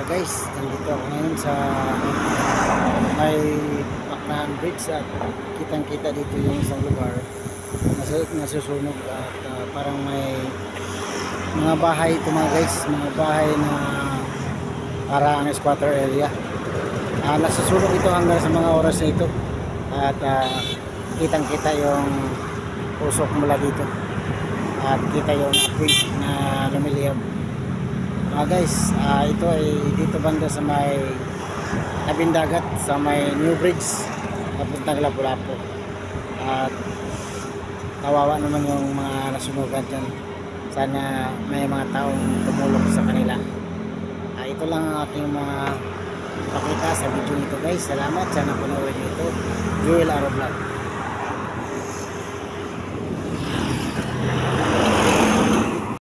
Guys, nandito ako ngayon sa may Baclahan Bridge at kitang-kita dito yung isang lugar nasusunog at parang may mga bahay ito mga guys, mga bahay na parang squatter area. Nasusunog ito hanggang sa mga oras na ito at kitang-kita yung usok mula dito at kita yung apoy na lumiliyab. Guys, ito ay dito banda sa may tabing dagat sa may New Bridge papuntang Lapu-Lapu at kawawa naman yung mga nasunugan dyan. Sana may mga taong tumulong sa kanila. Ito lang ang aking mga pakita sa video nito guys. Salamat, sana panoorin nyo ito. Joel Aro Vlog.